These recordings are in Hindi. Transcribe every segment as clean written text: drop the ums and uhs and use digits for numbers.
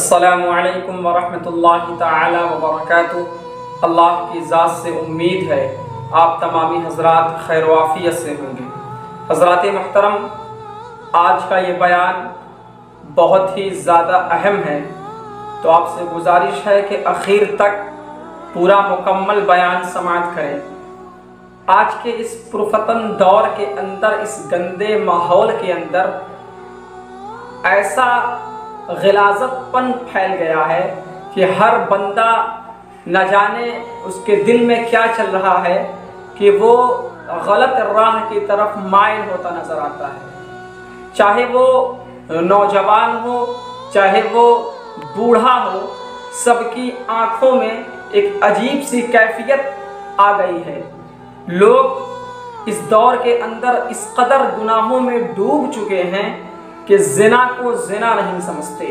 अस्सलामु अलैकुम वरहमतुल्लाहि ताला वबरकातुहू। अल्लाह की ज़ात से उम्मीद है आप तमामी हज़रात खैर वाफ़ियत से होंगे। हज़रात मोहतरम, आज का ये बयान बहुत ही ज़्यादा अहम है, तो आपसे गुजारिश है कि आखिर तक पूरा मुकम्मल बयान समाअत करें। आज के इस पुरफतन दौर के अंदर, इस गंदे माहौल के अंदर ऐसा गिलाज़तपन फैल गया है कि हर बंदा न जाने उसके दिल में क्या चल रहा है कि वो गलत राह की तरफ माइल होता नज़र आता है। चाहे वो नौजवान हो, चाहे वो बूढ़ा हो, सबकी आंखों में एक अजीब सी कैफियत आ गई है। लोग इस दौर के अंदर इस कदर गुनाहों में डूब चुके हैं कि ज़िना को ज़िना नहीं समझते।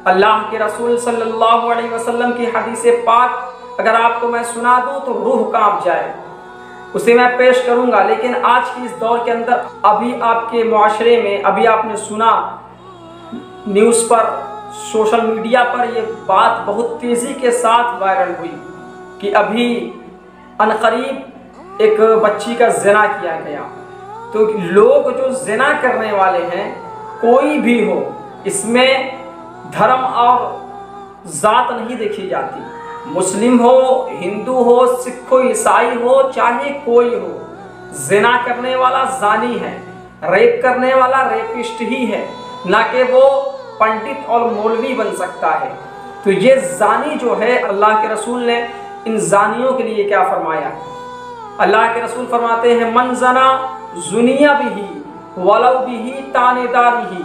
अल्लाह के रसूल सल्लल्लाहु अलैहि वसल्लम की हदीस पाक अगर आपको मैं सुना दूं तो रूह कांप जाए। उसे मैं पेश करूंगा, लेकिन आज की इस दौर के अंदर अभी आपके मुआशरे में, अभी आपने सुना न्यूज़ पर, सोशल मीडिया पर ये बात बहुत तेज़ी के साथ वायरल हुई कि अभी अनकरीब एक बच्ची का ज़िना किया गया। तो लोग जो ज़िना करने वाले हैं, कोई भी हो, इसमें धर्म और ज़ात नहीं देखी जाती। मुस्लिम हो, हिंदू हो, सिख हो, ईसाई हो, चाहे कोई हो, ज़िना करने वाला ज़ानी है, रेप करने वाला रेपिस्ट ही है, ना कि वो पंडित और मौलवी बन सकता है। तो ये ज़ानी जो है, अल्लाह के रसूल ने इन ज़ानियों के लिए क्या फरमाया? अल्लाह के रसूल फरमाते हैं, मन ज़ना ज़ुनिया बिही वलौ बिही तानेदारिही।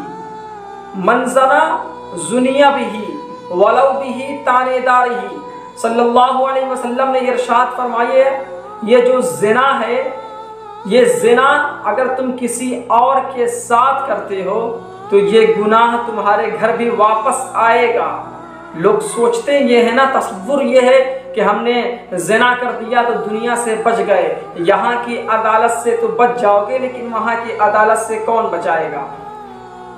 मन ज़ना ज़ुनिया बिही वलौ बिही तानेदारिही। सल्लल्लाहु अलैहि वसल्लम ने इरशाद फरमाए, ये जो ज़िना है, ये ज़िना अगर तुम किसी और के साथ करते हो तो ये गुनाह तुम्हारे घर भी वापस आएगा। लोग सोचते ये है ना, तस्वुर ये है कि हमने ज़िना कर दिया तो दुनिया से बच गए, यहाँ की अदालत से तो बच जाओगे, लेकिन वहाँ की अदालत से कौन बचाएगा?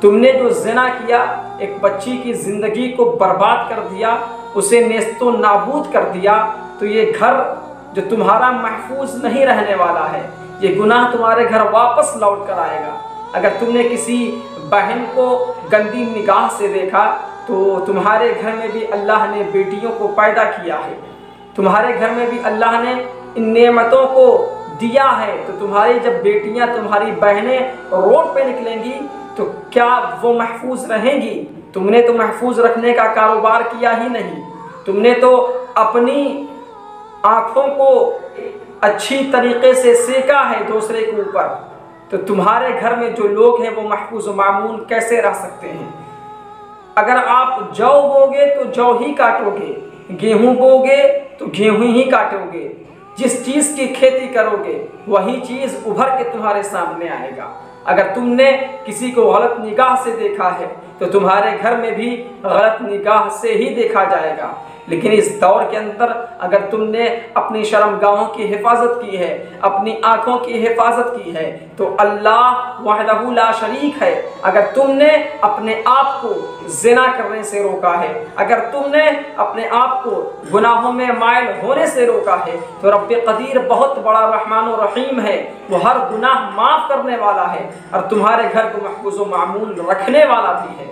तुमने जो ज़िना किया, एक बच्ची की ज़िंदगी को बर्बाद कर दिया, उसे नेस्तो नाबूद कर दिया, तो ये घर जो तुम्हारा महफूज नहीं रहने वाला है, ये गुनाह तुम्हारे घर वापस लौट कर आएगा। अगर तुमने किसी बहन को गंदी निगाह से देखा, तो तुम्हारे घर में भी अल्लाह ने बेटियों को पैदा किया है, तुम्हारे घर में भी अल्लाह ने इन नेमतों को दिया है। तो तुम्हारी जब बेटियां, तुम्हारी बहनें रोड पे निकलेंगी तो क्या वो महफूज रहेंगी? तुमने तो महफूज रखने का कारोबार किया ही नहीं, तुमने तो अपनी आँखों को अच्छी तरीके से सेका है दूसरे के ऊपर। तो तुम्हारे घर में जो लोग हैं वो महफूज मामून कैसे रह सकते हैं? अगर आप जौ बोगे तो जौ ही काटोगे, गेहूं बोगे तो गेहूं ही काटोगे। जिस चीज़ की खेती करोगे वही चीज़ उभर के तुम्हारे सामने आएगा। अगर तुमने किसी को गलत निगाह से देखा है तो तुम्हारे घर में भी गलत निगाह से ही देखा जाएगा। लेकिन इस दौर के अंदर अगर तुमने अपनी शर्मगाहों की हिफाजत की है, अपनी आँखों की हिफाजत की है, तो अल्लाह वहदहू ला शरीक है। अगर तुमने अपने आप को ज़िना करने से रोका है, अगर तुमने अपने आप को गुनाहों में माइल होने से रोका है, तो रब्बे कदीर बहुत बड़ा रहमान और रहीम है, वो हर गुनाह माफ़ करने वाला है और तुम्हारे घर को महफूज व मामून रखने वाला भी है।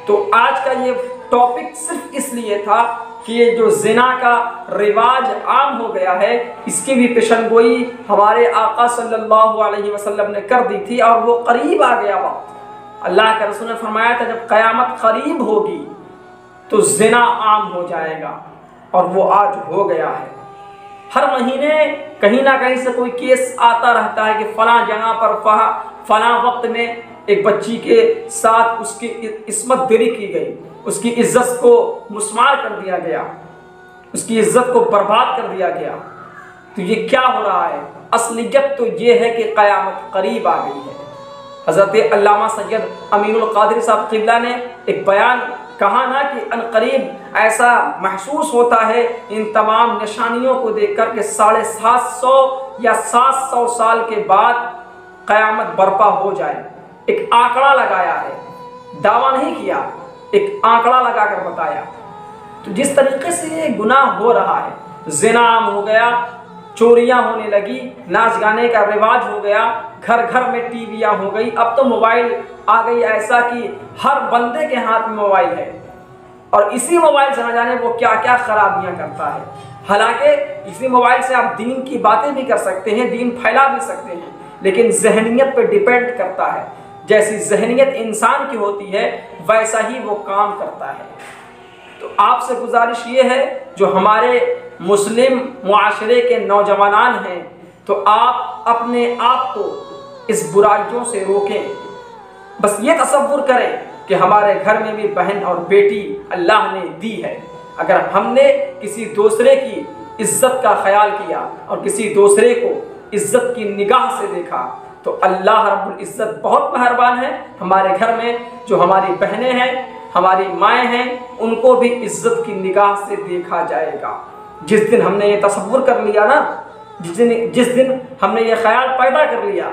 तो आज का ये टॉपिक सिर्फ इसलिए था कि ये जो ज़िना का रिवाज आम हो गया है, इसकी भी पेशनगोई हमारे आका सल्लल्लाहु अलैहि वसल्लम ने कर दी थी और वो करीब आ गया वक्त। अल्लाह के रसूल ने फरमाया था, जब क़यामत करीब होगी तो ज़िना आम हो जाएगा, और वो आज हो गया है। हर महीने कहीं ना कहीं से कोई केस आता रहता है कि फ़लाँ जगह पर फ़लाँ वक्त में एक बच्ची के साथ उसकी इस्मत दरी की गई, उसकी इज्जत को मुस्मार कर दिया गया, उसकी इज्जत को बर्बाद कर दिया गया। तो ये क्या हो रहा है? असलियत तो ये है कि क़यामत करीब आ गई है। हज़रत अल्लामा सैयद अमीनुल क़ादिरी साहब क़िबला ने एक बयान कहा ना कि अनकरीब ऐसा महसूस होता है इन तमाम निशानियों को देखकर कि 750 या 700 साल के बाद क़यामत बर्पा हो जाए। एक आंकड़ा लगाया है, दावा नहीं किया, एक आंकड़ा लगाकर बताया। तो जिस तरीके से ये गुनाह हो रहा है, ज़िना हो गया, चोरियां होने लगी, नाच गाने का रिवाज हो गया, घर घर में टीवियां हो गई, अब तो मोबाइल आ गई ऐसा कि हर बंदे के हाथ में मोबाइल है और इसी मोबाइल से न जाने वो क्या क्या खराबियां करता है। हालांकि इसी मोबाइल से आप दीन की बातें भी कर सकते हैं, दीन फैला भी सकते हैं, लेकिन जहनियत पे डिपेंड करता है। जैसी जहनियत इंसान की होती है वैसा ही वो काम करता है। तो आपसे गुजारिश ये है, जो हमारे मुस्लिम मुआशरे के नौजवान हैं, तो आप अपने आप को इस बुराइयों से रोकें। बस ये तसव्वुर करें कि हमारे घर में भी बहन और बेटी अल्लाह ने दी है। अगर हमने किसी दूसरे की इज्जत का ख्याल किया और किसी दूसरे को इज्जत की निगाह से देखा, तो अल्लाह रब्बुल इज्जत बहुत मेहरबान है। हमारे घर में जो हमारी बहनें हैं, हमारी माएँ हैं, उनको भी इज्जत की निगाह से देखा जाएगा। जिस दिन हमने ये तसव्वुर कर लिया ना, जिस दिन हमने ये ख्याल पैदा कर लिया,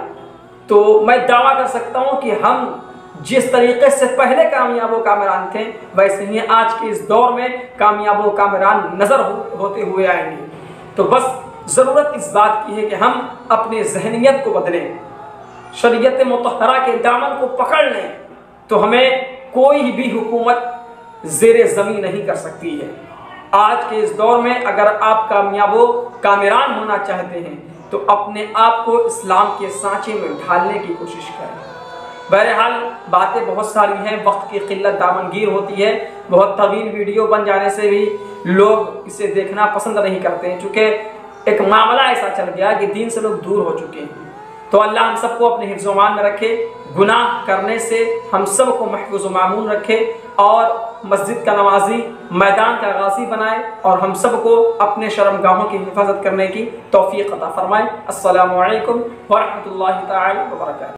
तो मैं दावा कर सकता हूँ कि हम जिस तरीके से पहले कामयाबो कामरान थे, वैसे ही आज के इस दौर में कामयाबो कामरान नजर होते हुए आएंगे। तो बस ज़रूरत इस बात की है कि हम अपने जहनियत को बदलें, शरीयत मुतहरा के दामन को पकड़ लें, तो हमें कोई भी हुकूमत ज़ेरे ज़मीन नहीं कर सकती है। आज के इस दौर में अगर आप कामयाबो कामरान होना चाहते हैं, तो अपने आप को इस्लाम के सांचे में ढालने की कोशिश करें। बहरहाल बातें बहुत सारी हैं, वक्त की किल्लत दामनगीर होती है, बहुत तवील वीडियो बन जाने से भी लोग इसे देखना पसंद नहीं करते हैं, चूँकि एक मामला ऐसा चल गया कि दीन से लोग दूर हो चुके हैं। तो अल्लाह हम सबको अपने हिफ्ज़-ओ-मान में रखे, गुनाह करने से हम सबको महफूज़ व मामून रखे और मस्जिद का नमाजी, मैदान का गाज़ी बनाए और हम सबको अपने शर्मगाहों की हिफाजत करने की तौफ़ीक़ अता फ़रमाए। अस्सलामु अलैकुम व रहमतुल्लाहि तआला व बरकातहू।